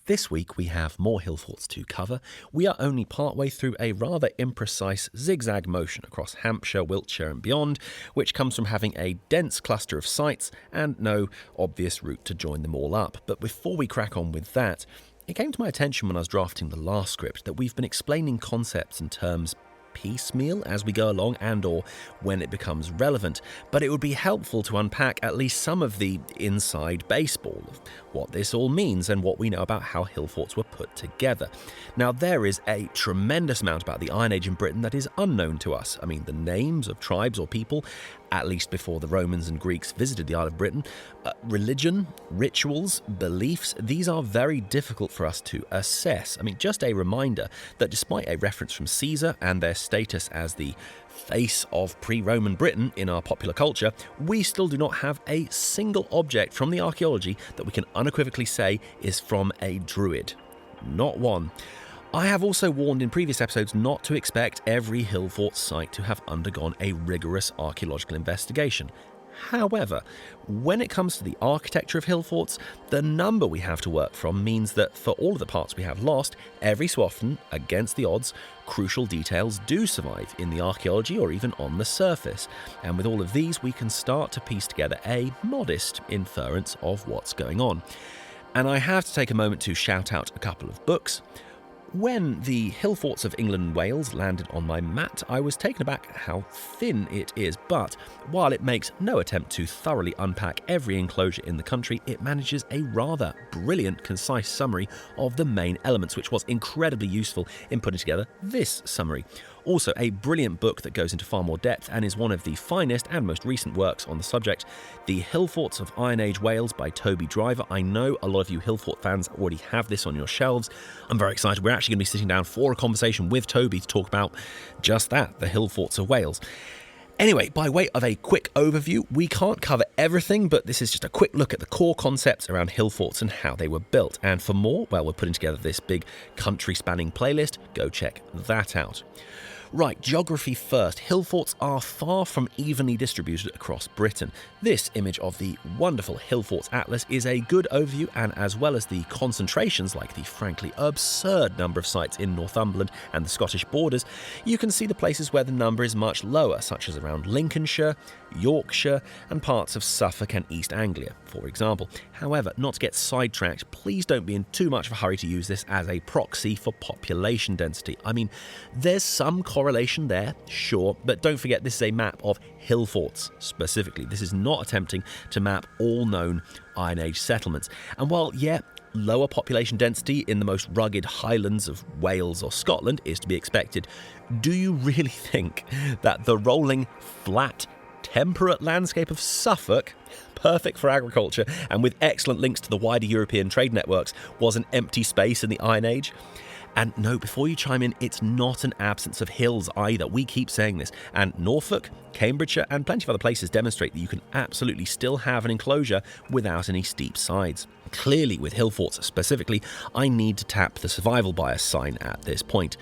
This week we have more Hillforts to cover. We are only partway through a rather imprecise zigzag motion across Hampshire, Wiltshire and beyond, which comes from having a dense cluster of sites and no obvious route to join them all up. But before we crack on with that, it came to my attention when I was drafting the last script that we've been explaining concepts and terms piecemeal as we go along and or when it becomes relevant, but it would be helpful to unpack at least some of the inside baseball of what this all means and what we know about how Hillforts were put together. Now, there is a tremendous amount about the Iron Age in Britain that is unknown to us. I mean, the names of tribes or people, at least before the Romans and Greeks visited the Isle of Britain, religion, rituals, beliefs, these are very difficult for us to assess. I mean, just a reminder that despite a reference from Caesar and their status as the face of pre-Roman Britain in our popular culture, we still do not have a single object from the archaeology that we can unequivocally say is from a druid. Not one. I have also warned in previous episodes not to expect every Hillfort site to have undergone a rigorous archaeological investigation. However, when it comes to the architecture of Hillforts, the number we have to work from means that for all of the parts we have lost, every so often, against the odds, crucial details do survive in the archaeology or even on the surface. And with all of these, we can start to piece together a modest inference of what's going on. And I have to take a moment to shout out a couple of books. When the Hillforts of England and Wales landed on my mat, I was taken aback how thin it is, but while it makes no attempt to thoroughly unpack every enclosure in the country, it manages a rather brilliant, concise summary of the main elements, which was incredibly useful in putting together this summary. Also, a brilliant book that goes into far more depth and is one of the finest and most recent works on the subject, The Hillforts of Iron Age Wales by Toby Drivers. I know a lot of you Hillfort fans already have this on your shelves. I'm very excited. We're actually going to be sitting down for a conversation with Toby to talk about just that, the Hillforts of Wales. Anyway, by way of a quick overview, we can't cover everything, but this is just a quick look at the core concepts around Hillforts and how they were built. And for more, well, we're putting together this big country-spanning playlist. Go check that out. Right, geography first. Hillforts are far from evenly distributed across Britain. This image of the wonderful Hillforts Atlas is a good overview, and as well as the concentrations like the frankly absurd number of sites in Northumberland and the Scottish borders, you can see the places where the number is much lower, such as around Lincolnshire, Yorkshire and parts of Suffolk and East Anglia, for example. However, not to get sidetracked, please don't be in too much of a hurry to use this as a proxy for population density. I mean, there's some correlation there, sure, but don't forget this is a map of Hillforts specifically. This is not attempting to map all known Iron Age settlements. And while, yeah, lower population density in the most rugged highlands of Wales or Scotland is to be expected, do you really think that the rolling, flat, temperate landscape of Suffolk, perfect for agriculture and with excellent links to the wider European trade networks, was an empty space in the Iron Age? And no, before you chime in, it's not an absence of hills either. We keep saying this. And Norfolk, Cambridgeshire and plenty of other places demonstrate that you can absolutely still have an enclosure without any steep sides. Clearly, with Hillforts specifically, I need to tap the survival bias sign at this point.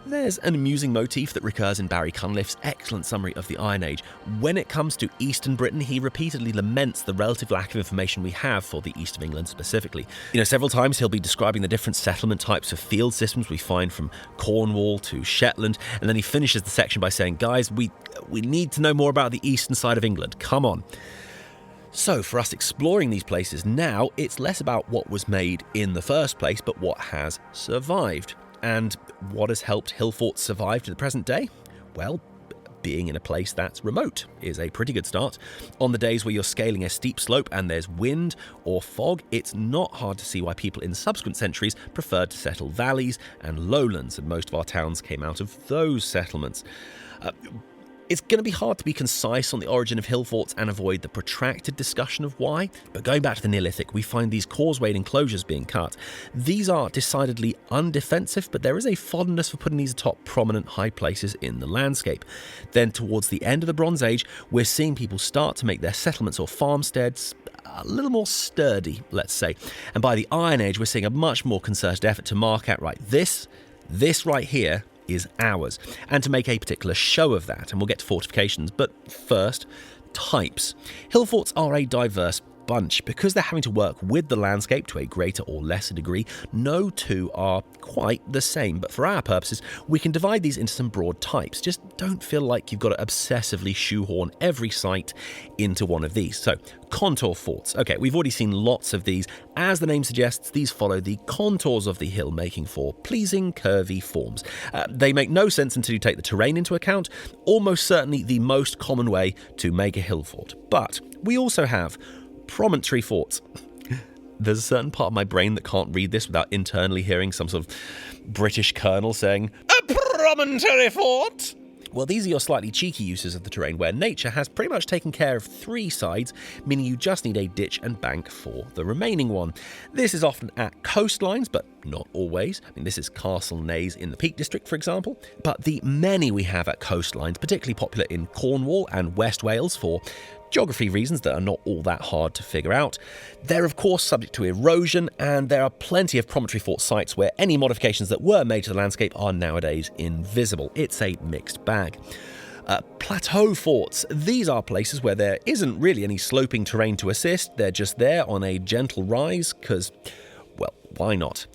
There's an amusing motif that recurs in Barry Cunliffe's excellent summary of the Iron Age. When it comes to Eastern Britain, he repeatedly laments the relative lack of information we have for the East of England specifically. Several times he'll be describing the different settlement types of field systems we find from Cornwall to Shetland, and then he finishes the section by saying, guys, we need to know more about the eastern side of England. Come on. So for us exploring these places now, it's less about what was made in the first place, but what has survived. And what has helped Hillforts survive to the present day? Well, being in a place that's remote is a pretty good start. On the days where you're scaling a steep slope and there's wind or fog, it's not hard to see why people in subsequent centuries preferred to settle valleys and lowlands, and most of our towns came out of those settlements. It's going to be hard to be concise on the origin of Hillforts and avoid the protracted discussion of why, but going back to the Neolithic, we find these causewayed enclosures being cut. These are decidedly undefensive, but there is a fondness for putting these atop prominent high places in the landscape. Then towards the end of the Bronze Age, we're seeing people start to make their settlements or farmsteads a little more sturdy, let's say. And by the Iron Age, we're seeing a much more concerted effort to mark out, right, this right here is ours, and to make a particular show of that, and we'll get to fortifications, but first, types. Hillforts are a diverse bunch. Because they're having to work with the landscape to a greater or lesser degree, no two are quite the same. But for our purposes, we can divide these into some broad types. Just don't feel like you've got to obsessively shoehorn every site into one of these. So, contour forts. Okay, we've already seen lots of these. As the name suggests, these follow the contours of the hill, making for pleasing, curvy forms. They make no sense until you take the terrain into account, almost certainly the most common way to make a hill fort. But we also have promontory forts. There's a certain part of my brain that can't read this without internally hearing some sort of British colonel saying, "A promontory fort!" Well, these are your slightly cheeky uses of the terrain where nature has pretty much taken care of three sides, meaning you just need a ditch and bank for the remaining one. This is often at coastlines, but not always. I mean, this is Castle Naze in the Peak District, for example. But the many we have at coastlines, particularly popular in Cornwall and West Wales for geography reasons that are not all that hard to figure out. They're of course subject to erosion, and there are plenty of promontory fort sites where any modifications that were made to the landscape are nowadays invisible. It's a mixed bag. Plateau forts. These are places where there isn't really any sloping terrain to assist. They're just there on a gentle rise because, well, why not?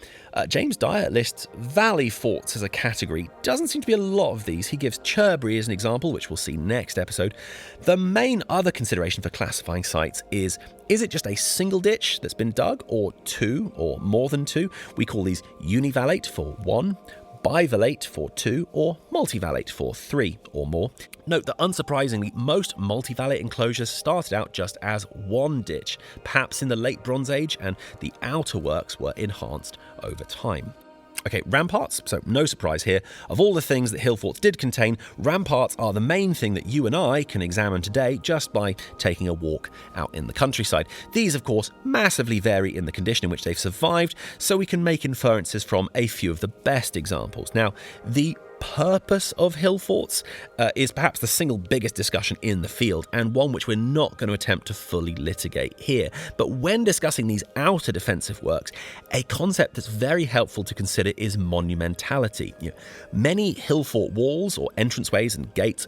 James Dyer lists valley forts as a category. Doesn't seem to be a lot of these. He gives Cherbury as an example, which we'll see next episode. The main other consideration for classifying sites is it just a single ditch that's been dug, or two, or more than two? We call these univallate for one, bivallate for two, or multivallate for three or more. Note that unsurprisingly, most multivallate enclosures started out just as one ditch, perhaps in the late Bronze Age, and the outer works were enhanced over time. Okay, ramparts, so no surprise here. Of all the things that Hillforts did contain, ramparts are the main thing that you and I can examine today just by taking a walk out in the countryside. These, of course, massively vary in the condition in which they've survived, so we can make inferences from a few of the best examples. Now, the purpose of Hillforts is perhaps the single biggest discussion in the field, and one which we're not going to attempt to fully litigate here. But when discussing these outer defensive works, a concept that's very helpful to consider is monumentality. Many Hillfort walls or entranceways and gates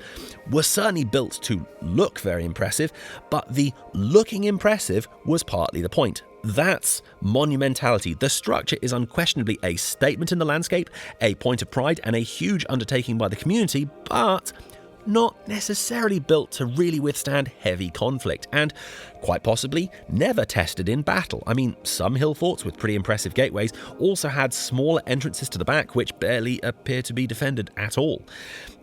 were certainly built to look very impressive, but the looking impressive was partly the point. That's monumentality. The structure is unquestionably a statement in the landscape, a point of pride, and a huge undertaking by the community, but not necessarily built to really withstand heavy conflict, and quite possibly never tested in battle. I mean, some hill forts with pretty impressive gateways also had smaller entrances to the back which barely appear to be defended at all.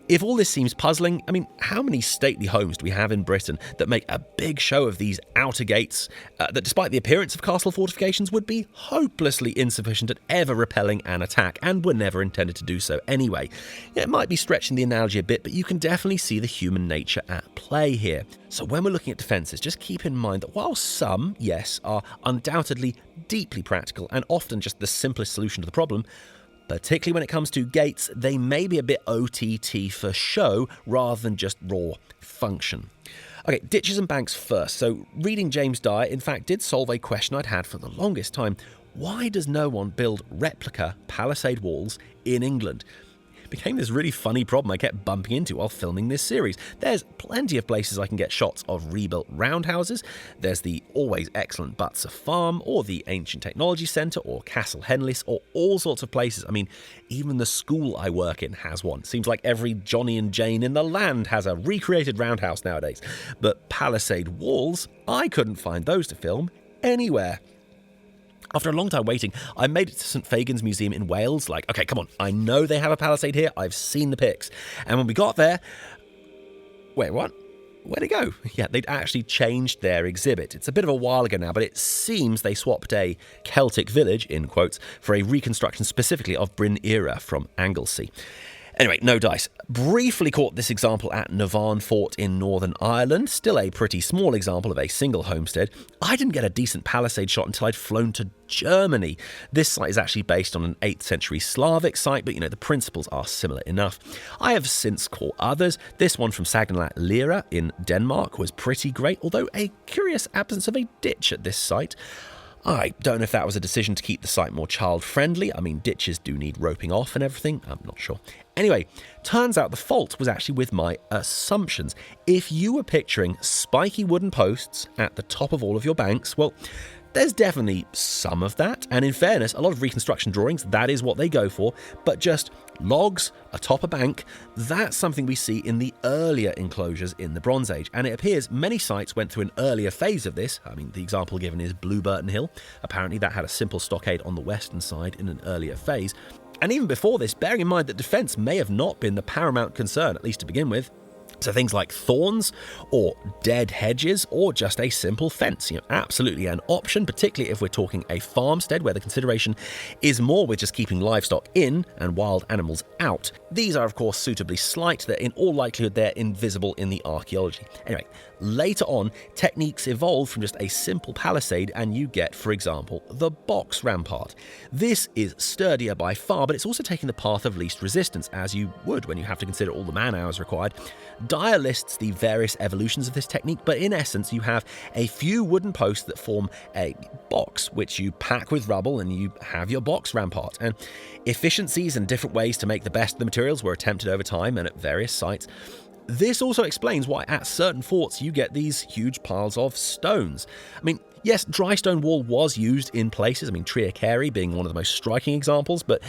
If all this seems puzzling, I mean, how many stately homes do we have in Britain that make a big show of these outer gates that, despite the appearance of castle fortifications, would be hopelessly insufficient at ever repelling an attack, and were never intended to do so anyway? It might be stretching the analogy a bit, but you can definitely see the human nature at play here. So when we're looking at defences, just keep in mind that while some, yes, are undoubtedly deeply practical and often just the simplest solution to the problem, particularly when it comes to gates, they may be a bit OTT for show rather than just raw function. Okay, ditches and banks first. So reading James Dyer, in fact, did solve a question I'd had for the longest time. Why does no one build replica palisade walls in England? It became this really funny problem I kept bumping into while filming this series. There's plenty of places I can get shots of rebuilt roundhouses. There's the always excellent Batsford Farm, or the Ancient Technology Centre, or Castle Henlys, or all sorts of places. I mean, even the school I work in has one. Seems like every Johnny and Jane in the land has a recreated roundhouse nowadays. But palisade walls, I couldn't find those to film anywhere. After a long time waiting, I made it to St Fagan's Museum in Wales. Like, okay, come on, I know they have a palisade here. I've seen the pics. And when we got there... Wait, what? Where'd it go? Yeah, they'd actually changed their exhibit. It's a bit of a while ago now, but it seems they swapped a Celtic village, in quotes, for a reconstruction specifically of Bryn Era from Anglesey. Anyway, no dice. Briefly caught this example at Navan Fort in Northern Ireland, still a pretty small example of a single homestead. I didn't get a decent palisade shot until I'd flown to Germany. This site is actually based on an 8th century Slavic site, but the principles are similar enough. I have since caught others. This one from Sagnalat Lira in Denmark was pretty great, although a curious absence of a ditch at this site. I don't know if that was a decision to keep the site more child-friendly. I mean, ditches do need roping off and everything. I'm not sure. Anyway, turns out the fault was actually with my assumptions. If you were picturing spiky wooden posts at the top of all of your banks, well, there's definitely some of that, and in fairness, a lot of reconstruction drawings, that is what they go for, but just logs atop a bank, that's something we see in the earlier enclosures in the Bronze Age, and it appears many sites went through an earlier phase of this. I mean, the example given is Blueburton Hill. Apparently that had a simple stockade on the western side in an earlier phase, and even before this, bearing in mind that defence may have not been the paramount concern, at least to begin with. So things like thorns or dead hedges or just a simple fence, absolutely an option, particularly if we're talking a farmstead where the consideration is more with just keeping livestock in and wild animals out. These are, of course, suitably slight, that in all likelihood they're invisible in the archaeology. Anyway, later on, techniques evolve from just a simple palisade and you get, for example, the box rampart. This is sturdier by far, but it's also taking the path of least resistance, as you would when you have to consider all the man-hours required. Dyer lists the various evolutions of this technique, but in essence you have a few wooden posts that form a box, which you pack with rubble and you have your box rampart. And efficiencies and different ways to make the best of the materials were attempted over time and at various sites. This also explains why at certain forts you get these huge piles of stones. I mean, yes, dry stone wall was used in places, Treer Carey being one of the most striking examples, but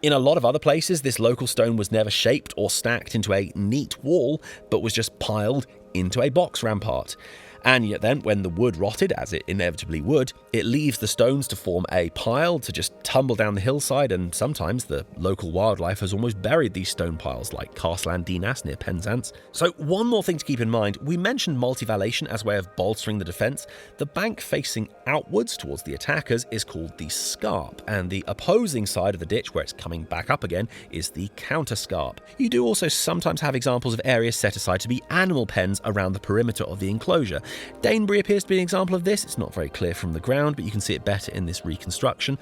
in a lot of other places, this local stone was never shaped or stacked into a neat wall, but was just piled into a box rampart. And yet then, when the wood rotted, as it inevitably would, it leaves the stones to form a pile to just tumble down the hillside, and sometimes the local wildlife has almost buried these stone piles, like Castlan Dinas near Penzance. So one more thing to keep in mind, we mentioned multivallation as a way of bolstering the defence. The bank facing outwards towards the attackers is called the scarp, and the opposing side of the ditch, where it's coming back up again, is the counterscarp. You do also sometimes have examples of areas set aside to be animal pens around the perimeter of the enclosure. Danebury appears to be an example of this. It's not very clear from the ground, but you can see it better in this reconstruction.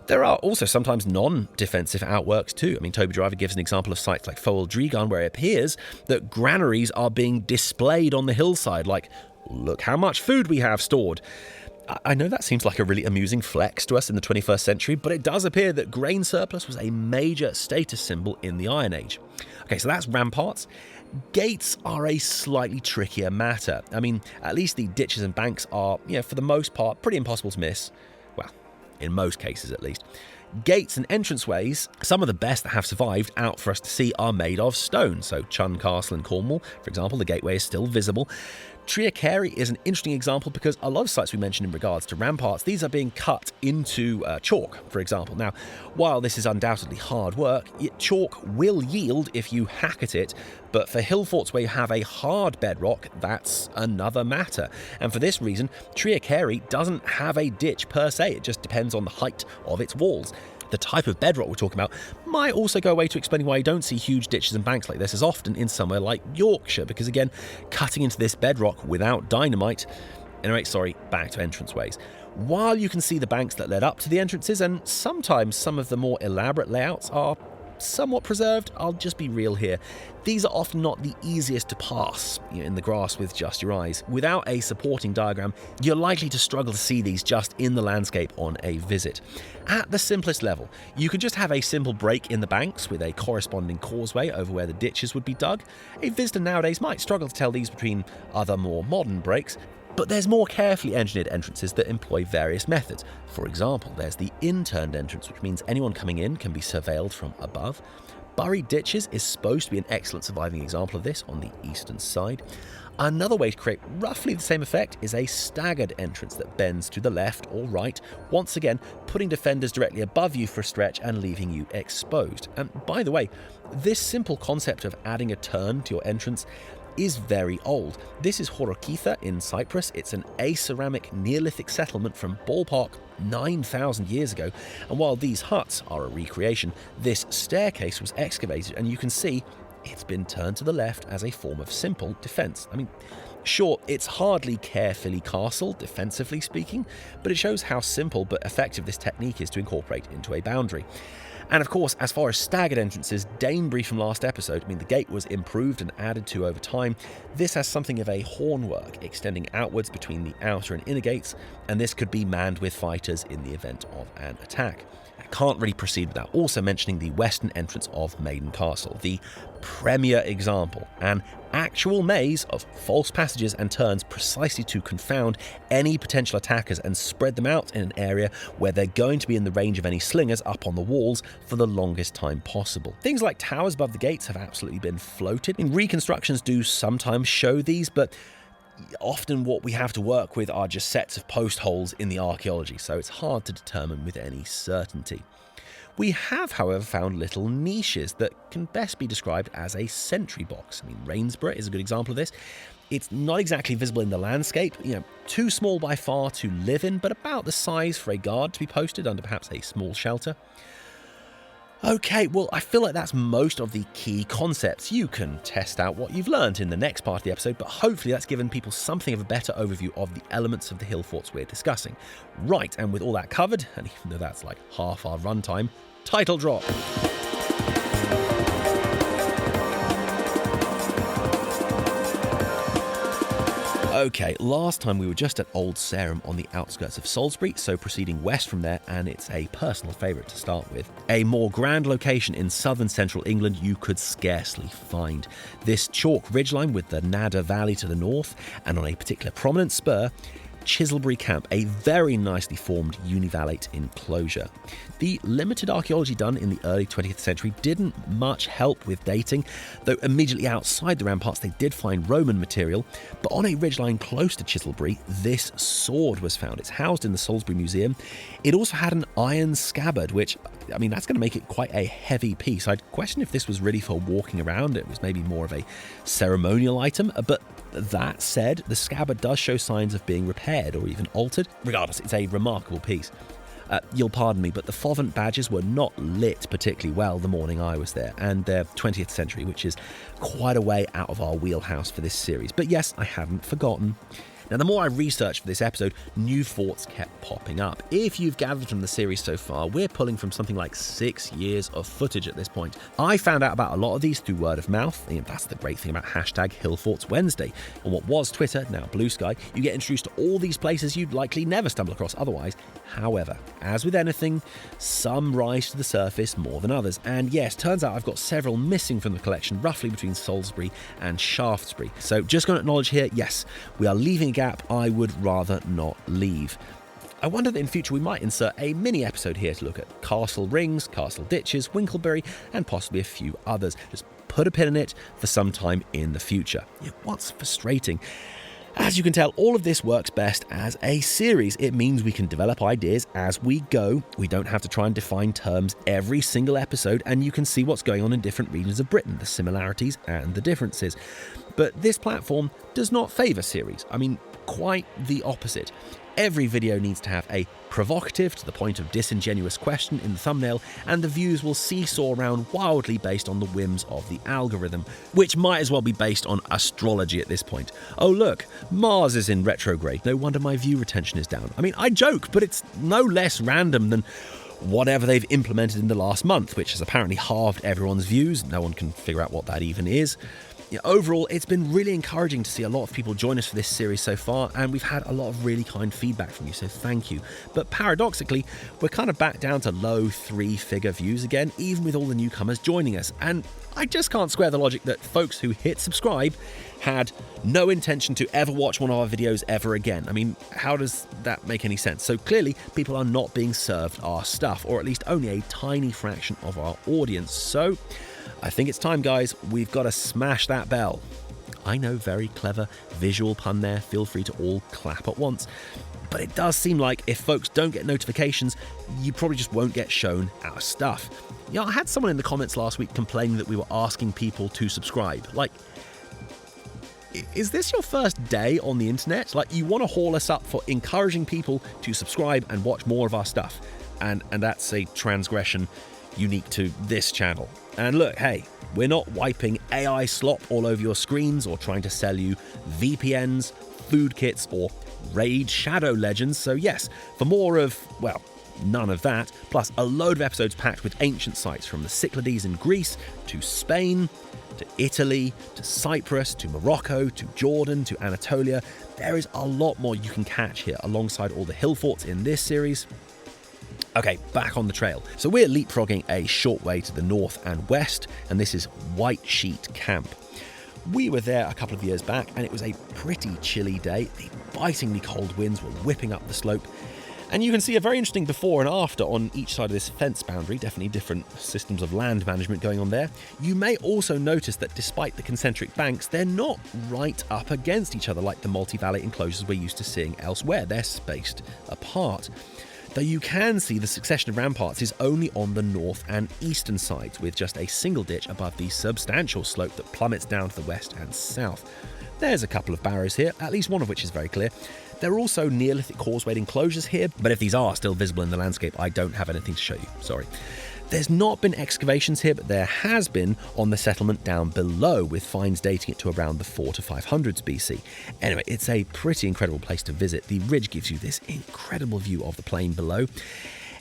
There are also sometimes non-defensive outworks too. Toby Drivers gives an example of sites like Foel-Dregan, where it appears that granaries are being displayed on the hillside, like, look how much food we have stored. I know that seems like a really amusing flex to us in the 21st century, but it does appear that grain surplus was a major status symbol in the Iron Age. Okay, so that's ramparts. Gates are a slightly trickier matter. At least the ditches and banks are, for the most part, pretty impossible to miss. Well, in most cases at least. Gates and entranceways, some of the best that have survived out for us to see, are made of stone. So Chun Castle in Cornwall, for example, the gateway is still visible. Treer Carey is an interesting example because a lot of sites we mentioned in regards to ramparts, these are being cut into chalk, for example. Now, while this is undoubtedly hard work, chalk will yield if you hack at it, but for hillforts where you have a hard bedrock, that's another matter. And for this reason, Treer Carey doesn't have a ditch per se, it just depends on the height of its walls. The type of bedrock we're talking about might also go away to explaining why you don't see huge ditches and banks like this as often in somewhere like Yorkshire, because again, cutting into this bedrock without dynamite. Anyway, back to entranceways. While you can see the banks that led up to the entrances, and sometimes some of the more elaborate layouts are somewhat preserved, I'll just be real here. These are often not the easiest to pass in the grass with just your eyes. Without a supporting diagram, you're likely to struggle to see these just in the landscape on a visit. At the simplest level, you could just have a simple break in the banks with a corresponding causeway over where the ditches would be dug. A visitor nowadays might struggle to tell these between other more modern breaks, but there's more carefully engineered entrances that employ various methods. For example, there's the in-turned entrance, which means anyone coming in can be surveilled from above. Buried ditches is supposed to be an excellent surviving example of this on the eastern side. Another way to create roughly the same effect is a staggered entrance that bends to the left or right, once again putting defenders directly above you for a stretch and leaving you exposed. And by the way, this simple concept of adding a turn to your entrance is very old. This is Horokitha in Cyprus. It's an aceramic Neolithic settlement from ballpark 9,000 years ago, and while these huts are a recreation, this staircase was excavated and you can see it's been turned to the left as a form of simple defense. Sure, it's hardly carefully castled, defensively speaking, but it shows how simple but effective this technique is to incorporate into a boundary. And of course, as far as staggered entrances, Danebury from last episode, the gate was improved and added to over time. This has something of a hornwork extending outwards between the outer and inner gates, and this could be manned with fighters in the event of an attack. I can't really proceed without also mentioning the western entrance of Maiden Castle, the premier example, an actual maze of false passages and turns precisely to confound any potential attackers and spread them out in an area where they're going to be in the range of any slingers up on the walls for the longest time possible. Things like towers above the gates have absolutely been floated. Reconstructions do sometimes show these, but often what we have to work with are just sets of post holes in the archaeology, so it's hard to determine with any certainty. We have, however, found little niches that can best be described as a sentry box. Rainsborough is a good example of this. It's not exactly visible in the landscape, too small by far to live in, but about the size for a guard to be posted under perhaps a small shelter. Okay, well, I feel like that's most of the key concepts. You can test out what you've learned in the next part of the episode, but hopefully that's given people something of a better overview of the elements of the Hillforts we're discussing. Right, and with all that covered, and even though that's like half our runtime, title drop. Okay, last time we were just at Old Sarum on the outskirts of Salisbury, so proceeding west from there, and it's a personal favourite to start with. A more grand location in southern central England you could scarcely find. This chalk ridgeline with the Nadder Valley to the north, and on a particular prominent spur, Chiselbury Camp, a very nicely formed univalate enclosure. The limited archaeology done in the early 20th century didn't much help with dating, though immediately outside the ramparts they did find Roman material, but on a ridgeline close to Chiselbury, this sword was found. It's housed in the Salisbury Museum. It also had an iron scabbard, which, that's going to make it quite a heavy piece. I'd question if this was really for walking around. It was maybe more of a ceremonial item, but that said, the scabbard does show signs of being repaired or even altered. Regardless, it's a remarkable piece. You'll pardon me, but the Fovant badges were not lit particularly well the morning I was there, and they're 20th century, which is quite a way out of our wheelhouse for this series. But yes, I haven't forgotten. Now, the more I researched for this episode, new forts kept popping up. If you've gathered from the series so far, we're pulling from something like 6 years of footage at this point. I found out about a lot of these through word of mouth. That's the great thing about hashtag Hillforts Wednesday. On what was Twitter, now Blue Sky, you get introduced to all these places you'd likely never stumble across otherwise. However, as with anything, some rise to the surface more than others. And yes, turns out I've got several missing from the collection, roughly between Salisbury and Shaftesbury. So just going to acknowledge here, yes, we are leaving a gap I would rather not leave. I wonder that in future we might insert a mini episode here to look at castle rings, castle ditches, Winkleberry, and possibly a few others. Just put a pin in it for some time in the future. What's frustrating? As you can tell, all of this works best as a series. It means we can develop ideas as we go. We don't have to try and define terms every single episode, and you can see what's going on in different regions of Britain, the similarities and the differences. But this platform does not favour series. Quite the opposite. Every video needs to have a provocative to the point of disingenuous question in the thumbnail, and the views will seesaw around wildly based on the whims of the algorithm, which might as well be based on astrology at this point. Oh look, Mars is in retrograde, no wonder my view retention is down. I joke, but it's no less random than whatever they've implemented in the last month, which has apparently halved everyone's views. No one can figure out what that even is. Overall, it's been really encouraging to see a lot of people join us for this series so far, and we've had a lot of really kind feedback from you, so thank you. But paradoxically, we're kind of back down to low 3-figure views again, even with all the newcomers joining us. And I just can't square the logic that folks who hit subscribe had no intention to ever watch one of our videos ever again. How does that make any sense? So clearly, people are not being served our stuff, or at least only a tiny fraction of our audience. So I think it's time, guys. We've got to smash that bell. I know, very clever visual pun there. Feel free to all clap at once. But it does seem like if folks don't get notifications, you probably just won't get shown our stuff. I had someone in the comments last week complaining that we were asking people to subscribe. Is this your first day on the internet? You want to haul us up for encouraging people to subscribe and watch more of our stuff. And that's a transgression unique to this channel. And look, hey, we're not wiping AI slop all over your screens or trying to sell you VPNs, food kits, or Raid Shadow Legends. So yes, for more of, well, none of that, plus a load of episodes packed with ancient sites from the Cyclades in Greece to Spain, to Italy, to Cyprus, to Morocco, to Jordan, to Anatolia. There is a lot more you can catch here alongside all the Hillforts in this series. Okay, back on the trail. So we're leapfrogging a short way to the north and west, and this is White Sheet Camp. We were there a couple of years back, and it was a pretty chilly day. The bitingly cold winds were whipping up the slope, and you can see a very interesting before and after on each side of this fence boundary. Definitely different systems of land management going on there. You may also notice that despite the concentric banks, they're not right up against each other like the multi-valley enclosures we're used to seeing elsewhere. They're spaced apart. Though you can see the succession of ramparts is only on the north and eastern sides, with just a single ditch above the substantial slope that plummets down to the west and south. There's a couple of barrows here, at least one of which is very clear. There are also Neolithic causewayed enclosures here, but if these are still visible in the landscape, I don't have anything to show you, sorry. There's not been excavations here, but there has been on the settlement down below, with finds dating it to around the 4 to 500s BC. Anyway, it's a pretty incredible place to visit. The ridge gives you this incredible view of the plain below.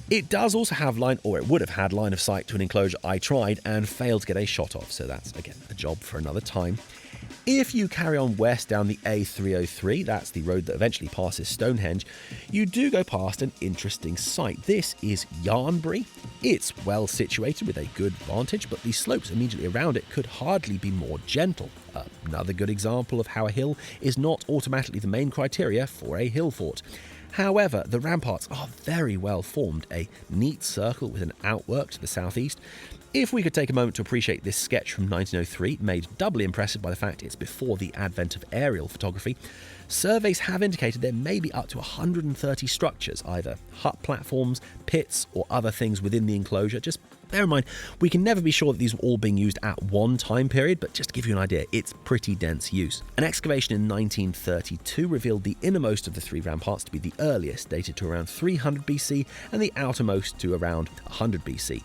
It does also have it would have had line of sight to an enclosure I tried and failed to get a shot of, so that's, again, a job for another time. If you carry on west down the A303, that's the road that eventually passes Stonehenge, you do go past an interesting site. This is Yarnbury. It's well situated with a good vantage, but the slopes immediately around it could hardly be more gentle. Another good example of how a hill is not automatically the main criteria for a hill fort. However, the ramparts are very well formed, a neat circle with an outwork to the southeast. If we could take a moment to appreciate this sketch from 1903, made doubly impressive by the fact it's before the advent of aerial photography, surveys have indicated there may be up to 130 structures, either hut platforms, pits, or other things within the enclosure. Just bear in mind, we can never be sure that these were all being used at one time period, but just to give you an idea, it's pretty dense use. An excavation in 1932 revealed the innermost of the three ramparts to be the earliest, dated to around 300 BC, and the outermost to around 100 BC.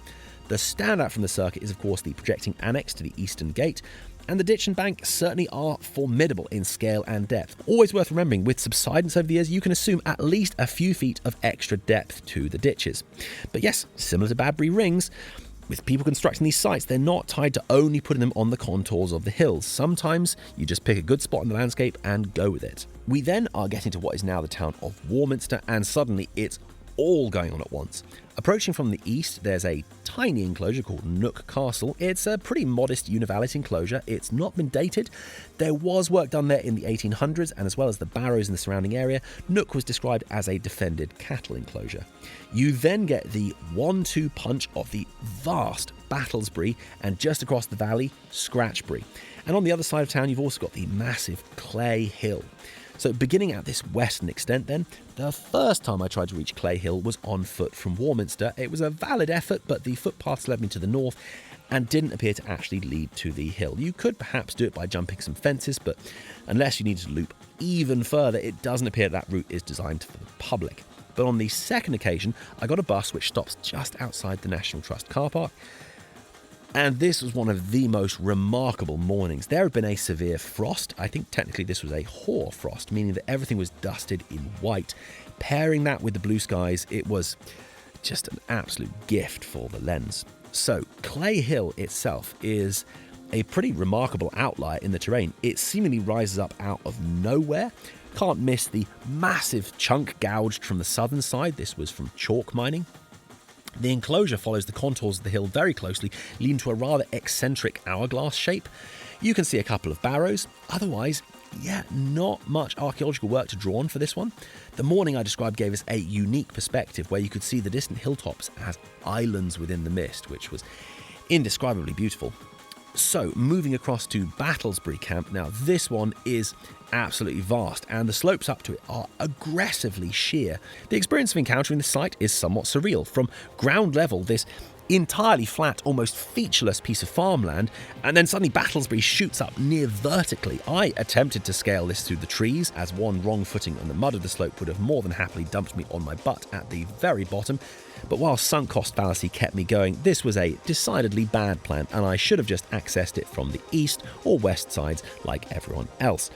The standout from the circuit is, of course, the projecting annex to the eastern gate, and the ditch and bank certainly are formidable in scale and depth. Always worth remembering, with subsidence over the years, you can assume at least a few feet of extra depth to the ditches. But yes, similar to Badbury Rings, with people constructing these sites, they're not tied to only putting them on the contours of the hills. Sometimes you just pick a good spot in the landscape and go with it. We then are getting to what is now the town of Warminster, and suddenly it's all going on at once. Approaching from the east, there's a tiny enclosure called Nook Castle. It's a pretty modest univallet enclosure. It's not been dated. There was work done there in the 1800s, and as well as the barrows in the surrounding area, Nook was described as a defended cattle enclosure. You then get the 1-2 punch of the vast Battlesbury, and just across the valley, Scratchbury. And on the other side of town, you've also got the massive Clay Hill. So beginning at this western extent then, the first time I tried to reach Clay Hill was on foot from Warminster. It was a valid effort, but the footpaths led me to the north and didn't appear to actually lead to the hill. You could perhaps do it by jumping some fences, but unless you needed to loop even further, it doesn't appear that route is designed for the public. But on the second occasion, I got a bus which stops just outside the National Trust car park. And this was one of the most remarkable mornings. There had been a severe frost. I think technically this was a hoar frost, meaning that everything was dusted in white. Pairing that with the blue skies, it was just an absolute gift for the lens. So Clay Hill itself is a pretty remarkable outlier in the terrain. It seemingly rises up out of nowhere. Can't miss the massive chunk gouged from the southern side. This was from chalk mining. The enclosure follows the contours of the hill very closely, leading to a rather eccentric hourglass shape. You can see a couple of barrows. Otherwise, not much archaeological work to draw on for this one. The morning I described gave us a unique perspective where you could see the distant hilltops as islands within the mist, which was indescribably beautiful. So, moving across to Battlesbury Camp. Now, this one is absolutely vast, and the slopes up to it are aggressively sheer. The experience of encountering the site is somewhat surreal. From ground level, this entirely flat, almost featureless piece of farmland, and then suddenly Battlesbury shoots up near vertically. I attempted to scale this through the trees, as one wrong footing on the mud of the slope would have more than happily dumped me on my butt at the very bottom, but while sunk cost fallacy kept me going, this was a decidedly bad plan, and I should have just accessed it from the east or west sides like everyone else.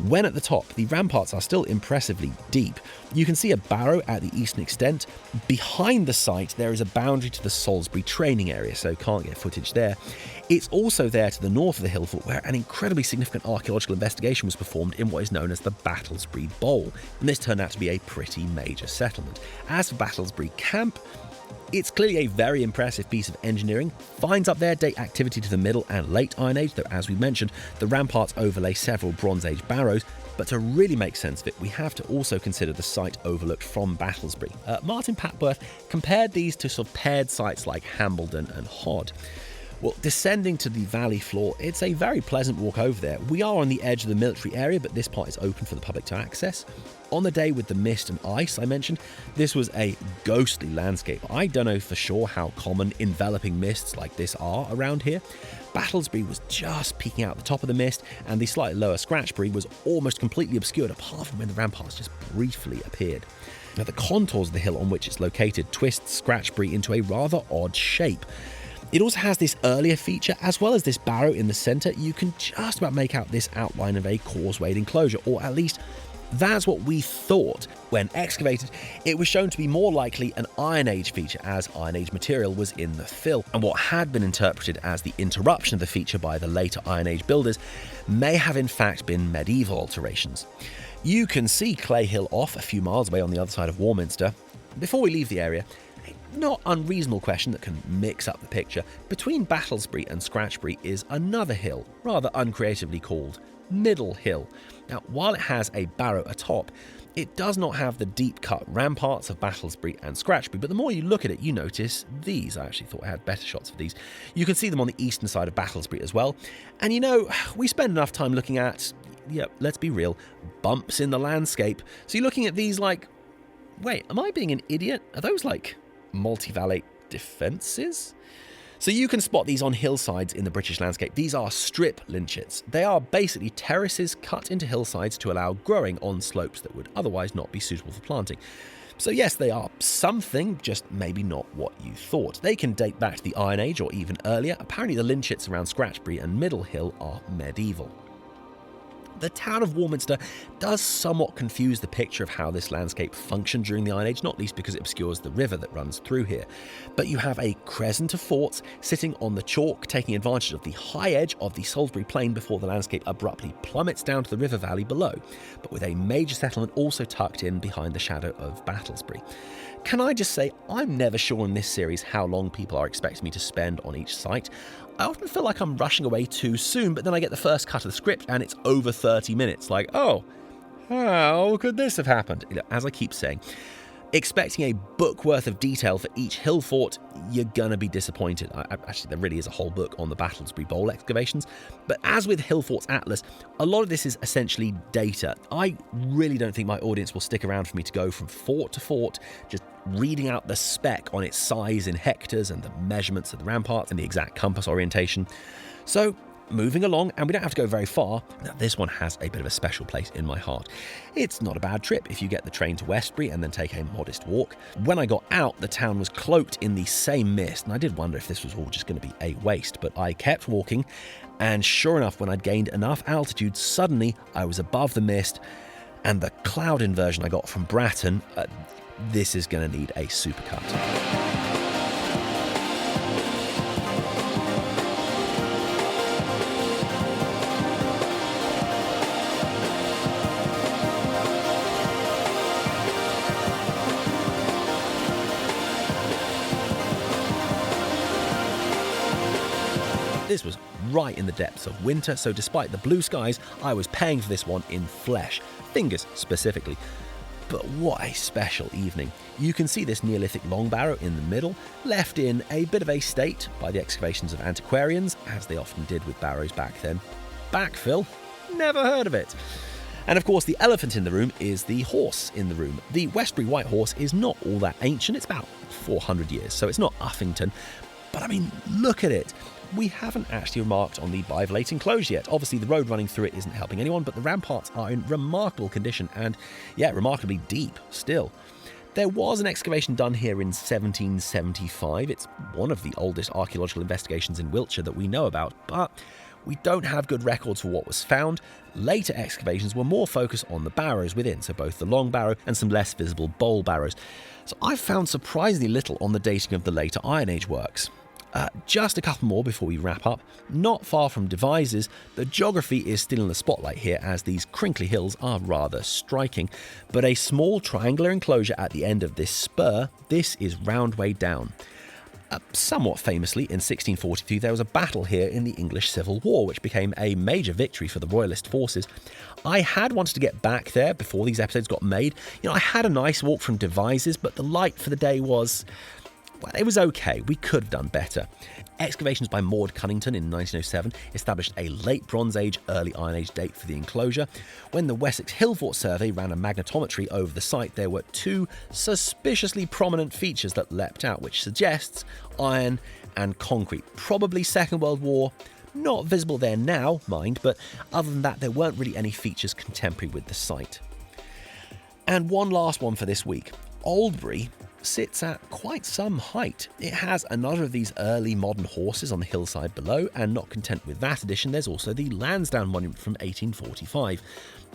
When at the top, the ramparts are still impressively deep. You can see a barrow at the eastern extent. Behind the site, there is a boundary to the Salisbury training area, so can't get footage there. It's also there to the north of the Hillfort, where an incredibly significant archaeological investigation was performed in what is known as the Battlesbury Bowl, and this turned out to be a pretty major settlement. As for Battlesbury Camp, it's clearly a very impressive piece of engineering. Finds up there date activity to the Middle and Late Iron Age, though as we mentioned, the ramparts overlay several Bronze Age barrows, but to really make sense of it, we have to also consider the site overlooked from Battlesbury. Martin Papworth compared these to sort of paired sites like Hambledon and Hod. Well, descending to the valley floor, it's a very pleasant walk over there. We are on the edge of the military area, but this part is open for the public to access. On the day with the mist and ice I mentioned, this was a ghostly landscape. I don't know for sure how common enveloping mists like this are around here. Battlesbury was just peeking out the top of the mist, and the slightly lower Scratchbury was almost completely obscured, apart from when the ramparts just briefly appeared. Now, the contours of the hill on which it's located twist Scratchbury into a rather odd shape. It also has this earlier feature, as well as this barrow in the centre. You can just about make out this outline of a causewayed enclosure, or at least that's what we thought. When excavated, it was shown to be more likely an Iron Age feature, as Iron Age material was in the fill, and what had been interpreted as the interruption of the feature by the later Iron Age builders may have in fact been medieval alterations. You can see Clay Hill off a few miles away on the other side of Warminster. Before we leave the area, not unreasonable question that can mix up the picture. Between Battlesbury and Scratchbury is another hill, rather uncreatively called Middle Hill. Now, while it has a barrow atop, it does not have the deep-cut ramparts of Battlesbury and Scratchbury, but the more you look at it, you notice these. I actually thought I had better shots of these. You can see them on the eastern side of Battlesbury as well. And you know, we spend enough time looking at, let's be real, bumps in the landscape. So you're looking at these like, wait, am I being an idiot? Are those like multi-valley defences? So you can spot these on hillsides in the British landscape. These are strip lynchets. They are basically terraces cut into hillsides to allow growing on slopes that would otherwise not be suitable for planting. So yes, they are something, just maybe not what you thought. They can date back to the Iron Age or even earlier. Apparently the lynchets around Scratchbury and Middle Hill are medieval. The town of Warminster does somewhat confuse the picture of how this landscape functioned during the Iron Age, not least because it obscures the river that runs through here. But you have a crescent of forts sitting on the chalk, taking advantage of the high edge of the Salisbury Plain before the landscape abruptly plummets down to the river valley below, but with a major settlement also tucked in behind the shadow of Battlesbury. Can I just say, I'm never sure in this series how long people are expecting me to spend on each site. I often feel like I'm rushing away too soon, but then I get the first cut of the script and it's over 30 minutes. Like, oh, how could this have happened? As I keep saying, expecting a book worth of detail for each Hillfort, you're gonna be disappointed. Actually, there really is a whole book on the Battlesbury Bowl excavations. But as with Hillfort's Atlas, a lot of this is essentially data. I really don't think my audience will stick around for me to go from fort to fort, just reading out the spec on its size in hectares and the measurements of the ramparts and the exact compass orientation. So, moving along, and we don't have to go very far. Now, this one has a bit of a special place in my heart. It's not a bad trip if you get the train to Westbury and then take a modest walk. When I got out, the town was cloaked in the same mist, and I did wonder if this was all just going to be a waste, but I kept walking, and sure enough, when I'd gained enough altitude, suddenly I was above the mist, and the cloud inversion I got from Bratton, this is going to need a supercut. This was right in the depths of winter, so despite the blue skies, I was paying for this one in flesh, fingers specifically. But what a special evening. You can see this Neolithic long barrow in the middle, left in a bit of a state by the excavations of antiquarians, as they often did with barrows back then. Backfill? Never heard of it. And of course, the elephant in the room is the horse in the room. The Westbury White Horse is not all that ancient. It's about 400 years, so it's not Uffington. But I mean, look at it. We haven't actually remarked on the Bivolate enclosure yet. Obviously, the road running through it isn't helping anyone, but the ramparts are in remarkable condition and, yeah, remarkably deep still. There was an excavation done here in 1775. It's one of the oldest archaeological investigations in Wiltshire that we know about, but we don't have good records for what was found. Later excavations were more focused on the barrows within, so both the long barrow and some less visible bowl barrows. So I've found surprisingly little on the dating of the later Iron Age works. Just a couple more before we wrap up. Not far from Devizes, the geography is still in the spotlight here as these crinkly hills are rather striking. But a small triangular enclosure at the end of this spur, this is Roundway Down. Somewhat famously, in 1642, there was a battle here in the English Civil War, which became a major victory for the Royalist forces. I had wanted to get back there before these episodes got made. I had a nice walk from Devizes, but the light for the day was... well, it was okay. We could have done better. Excavations by Maud Cunnington in 1907 established a late Bronze Age, early Iron Age date for the enclosure. When the Wessex Hillfort survey ran a magnetometry over the site, there were two suspiciously prominent features that leapt out, which suggests iron and concrete. Probably Second World War. Not visible there now, mind, but other than that, there weren't really any features contemporary with the site. And one last one for this week. Oldbury sits at quite some height. It has another of these early modern horses on the hillside below, and not content with that addition, there's also the Lansdowne monument from 1845.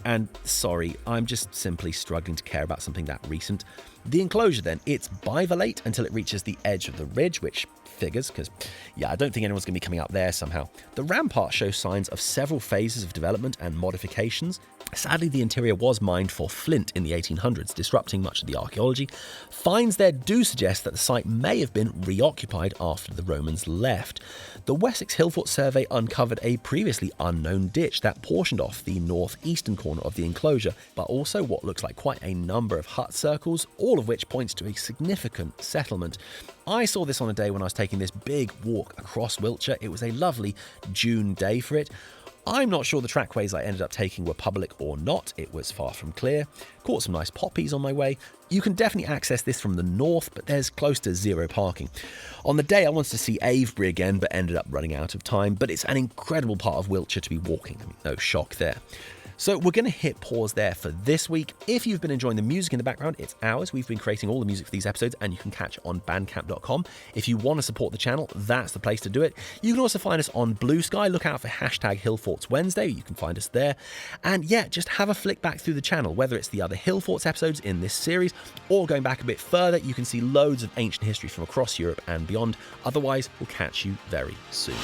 And sorry, I'm just simply struggling to care about something that recent. The enclosure then, it's bivolate until it reaches the edge of the ridge, which figures, because, yeah, I don't think anyone's going to be coming up there somehow. The rampart shows signs of several phases of development and modifications. Sadly, the interior was mined for flint in the 1800s, disrupting much of the archaeology. Finds there do suggest that the site may have been reoccupied after the Romans left. The Wessex Hillfort survey uncovered a previously unknown ditch that portioned off the northeastern corner of the enclosure, but also what looks like quite a number of hut circles, all of which points to a significant settlement. I saw this on a day when I was taking this big walk across Wiltshire. It was a lovely June day for it. I'm not sure the trackways I ended up taking were public or not. It was far from clear. Caught some nice poppies on my way. You can definitely access this from the north, but there's close to zero parking. On the day I wanted to see Avebury again, but ended up running out of time. But it's an incredible part of Wiltshire to be walking. No shock there. So we're going to hit pause there for this week. If you've been enjoying the music in the background, it's ours. We've been creating all the music for these episodes, and you can catch it on bandcamp.com. If you want to support the channel, that's the place to do it. You can also find us on Blue Sky. Look out for hashtag Hillforts Wednesday. You can find us there. And yeah, just have a flick back through the channel, whether it's the other Hillforts episodes in this series or going back a bit further. You can see loads of ancient history from across Europe and beyond. Otherwise, we'll catch you very soon.